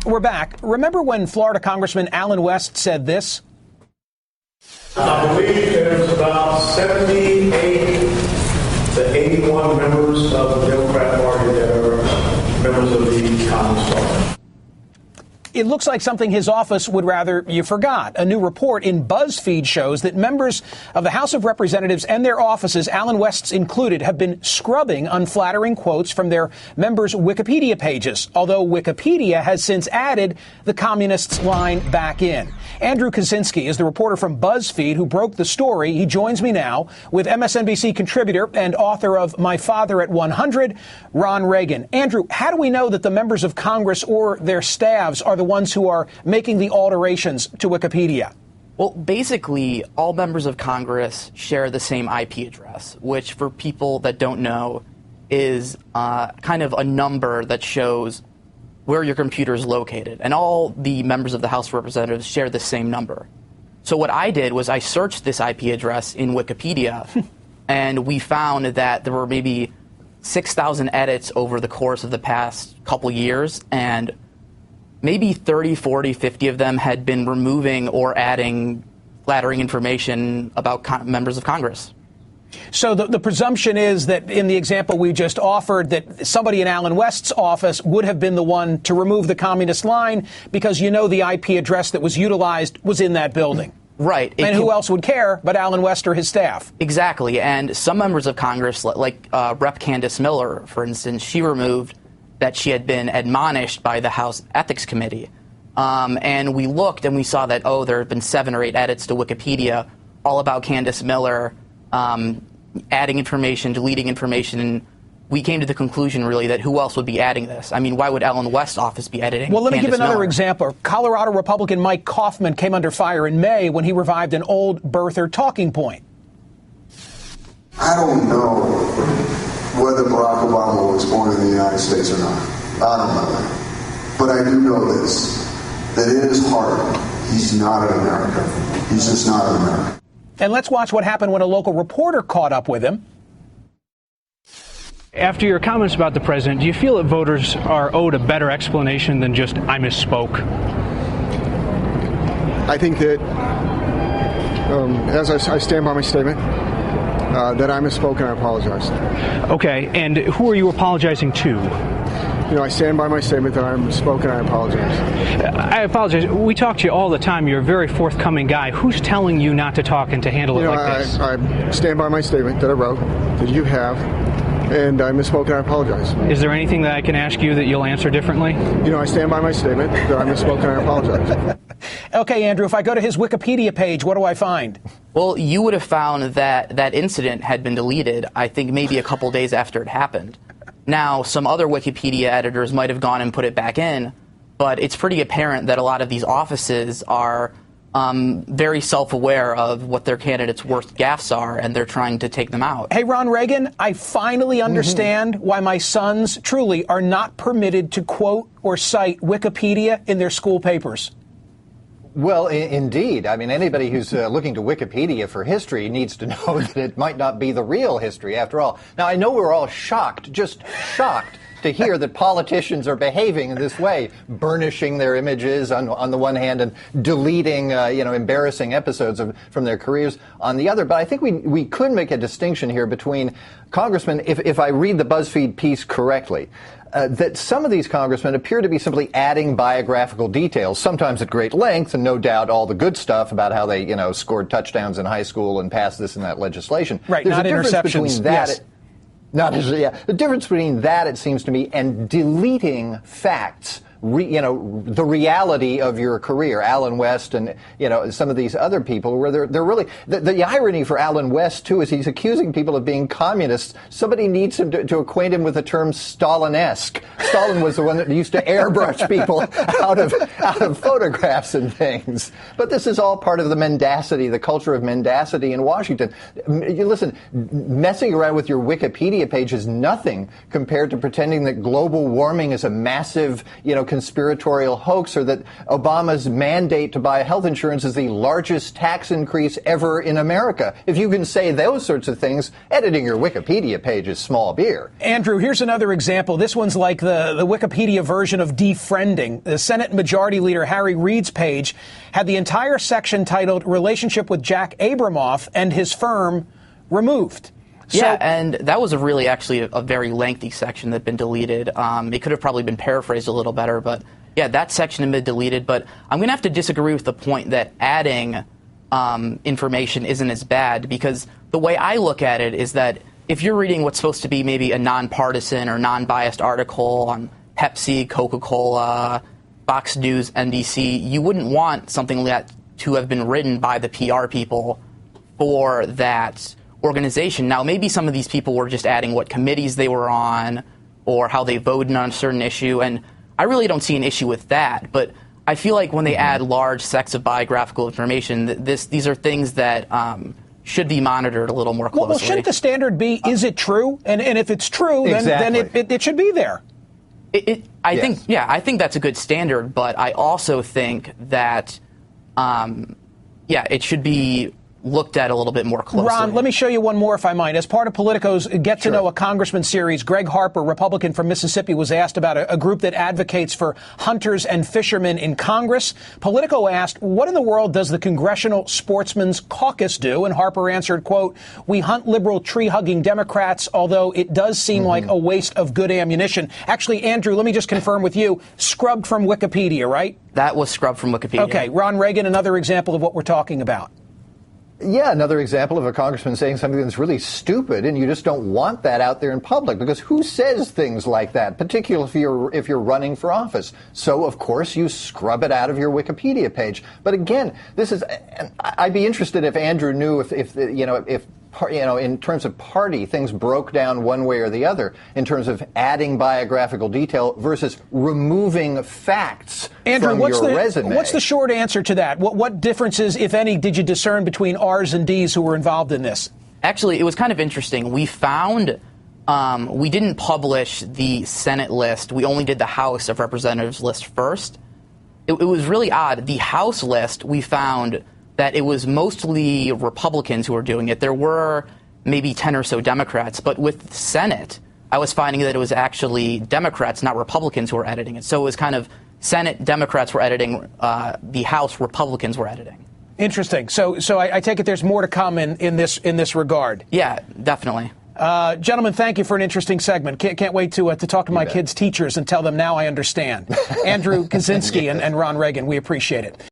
We're back. Remember when Florida Congressman Allen West said this? I believe there's about 78 to 81 members of the Democrat Party that are members of the Congress Party. It looks like something his office would rather you forgot. A new report in BuzzFeed shows that members of the House of Representatives and their offices, Allen West's included, have been scrubbing unflattering quotes from their members' Wikipedia pages, although Wikipedia has since added the communists line back in. Andrew Kaczynski is the reporter from BuzzFeed who broke the story. He joins me now with MSNBC contributor and author of My Father at 100, Ron Reagan. Andrew, how do we know that the members of Congress or their staffs are the ones who are making the alterations to Wikipedia? Well, basically, all members of Congress share the same IP address, which for people that don't know is kind of a number that shows where your computer is located. And all the members of the House of Representatives share the same number. So what I did was I searched this IP address in Wikipedia, and we found that there were maybe 6,000 edits over the course of the past couple years, and maybe 30, 40, 50 of them had been removing or adding flattering information about members of Congress. So the presumption is that in the example we just offered, that somebody in Allen West's office would have been the one to remove the communist line because you know the IP address that was utilized was in that building. Right. And who else would care but Allen West or his staff? Exactly. And some members of Congress, like Rep. Candace Miller, for instance, she removed that she had been admonished by the House Ethics Committee. And we looked and we saw that, there had been 7 or 8 edits to Wikipedia all about Candace Miller, adding information, deleting information, and we came to the conclusion, really, that who else would be adding this? I mean, why would Allen West's office be editing? Well, let me give another Miller? example. Colorado Republican Mike Kaufman came under fire in May when he revived an old birther talking point. I don't know whether Barack Obama was born in the United States or not. I don't know that. But I do know this, that in his heart, he's not an American. He's just not an American. And let's watch what happened when a local reporter caught up with him. After your comments about the president, do you feel that voters are owed a better explanation than just, I misspoke? I think that, as I stand by my statement, that I misspoke and I apologize. Okay, and who are you apologizing to? I stand by my statement that I misspoke and I apologize. I apologize. We talk to you all the time. You're a very forthcoming guy. Who's telling you not to talk and to handle it like this? I stand by my statement that I wrote, that you have, and I misspoke and I apologize. Is there anything that I can ask you that you'll answer differently? I stand by my statement that I misspoke and I apologize. Okay, Andrew, if I go to his Wikipedia page, what do I find? Well, you would have found that that incident had been deleted, I think, maybe a couple days after it happened. Now, some other Wikipedia editors might have gone and put it back in, but it's pretty apparent that a lot of these offices are very self-aware of what their candidates' worst gaffes are, and they're trying to take them out. Hey, Ron Reagan, I finally understand why my sons truly are not permitted to quote or cite Wikipedia in their school papers. Well, indeed. I mean, anybody who's looking to Wikipedia for history needs to know that it might not be the real history after all. Now, I know we're all shocked, just shocked, to hear that politicians are behaving in this way, burnishing their images on the one hand and deleting, embarrassing episodes from their careers on the other. But I think we could make a distinction here between congressmen, if I read the BuzzFeed piece correctly, that some of these congressmen appear to be simply adding biographical details, sometimes at great length, and no doubt all the good stuff about how they, scored touchdowns in high school and passed this and that legislation. Right, There's not a difference interceptions. Between that, yes. The difference between that, it seems to me, and deleting facts, the reality of your career, Allen West and, some of these other people where they're really, the irony for Allen West, too, is he's accusing people of being communists. Somebody needs him to acquaint him with the term Stalinesque. Stalin was the one that used to airbrush people out of photographs and things. But this is all part of the mendacity, the culture of mendacity in Washington. You listen, messing around with your Wikipedia page is nothing compared to pretending that global warming is a massive, conspiratorial hoax, or that Obama's mandate to buy health insurance is the largest tax increase ever in America. If you can say those sorts of things, editing your Wikipedia page is small beer. Andrew, here's another example. This one's like the Wikipedia version of defriending. The Senate Majority Leader Harry Reid's page had the entire section titled Relationship with Jack Abramoff and his firm removed. Yeah, and that was actually a very lengthy section that had been deleted. It could have probably been paraphrased a little better, but yeah, that section had been deleted. But I'm going to have to disagree with the point that adding information isn't as bad, because the way I look at it is that if you're reading what's supposed to be maybe a nonpartisan or non-biased article on Pepsi, Coca-Cola, Fox News, NBC, you wouldn't want something like that to have been written by the PR people for that organization. Now, maybe some of these people were just adding what committees they were on or how they voted on a certain issue, and I really don't see an issue with that. But I feel like when they add large sets of biographical information, these are things that should be monitored a little more closely. Well, shouldn't the standard be, is it true? And if it's true, then it should be there. I think that's a good standard, but I also think that, it should be looked at a little bit more closely. Ron, let me show you one more, if I might. As part of Politico's Get to Know a Congressman series, Greg Harper, Republican from Mississippi, was asked about a group that advocates for hunters and fishermen in Congress. Politico asked, what in the world does the Congressional Sportsmen's Caucus do? And Harper answered, quote, we hunt liberal tree-hugging Democrats, although it does seem like a waste of good ammunition. Actually, Andrew, let me just confirm with you, scrubbed from Wikipedia, right? That was scrubbed from Wikipedia. Okay, Ron Reagan, another example of what we're talking about. Yeah, another example of a congressman saying something that's really stupid, and you just don't want that out there in public, because who says things like that, particularly if you're running for office? So, of course, you scrub it out of your Wikipedia page. But again, I'd be interested if Andrew knew if in terms of party, things broke down one way or the other in terms of adding biographical detail versus removing facts from your resume. What's the short answer to that? What differences, if any, did you discern between R's and D's who were involved in this? Actually, it was kind of interesting. We found we didn't publish the Senate list. We only did the House of Representatives list first. It was really odd. The House list, we found that it was mostly Republicans who were doing it. There were maybe 10 or so Democrats, but with the Senate, I was finding that it was actually Democrats, not Republicans, who were editing it. So it was kind of Senate Democrats were editing, the House Republicans were editing. Interesting. So I take it there's more to come in this regard. Yeah, definitely. Gentlemen, thank you for an interesting segment. Can't wait to talk to my kids' teachers and tell them now I understand. Andrew Kaczynski and Ron Reagan, we appreciate it.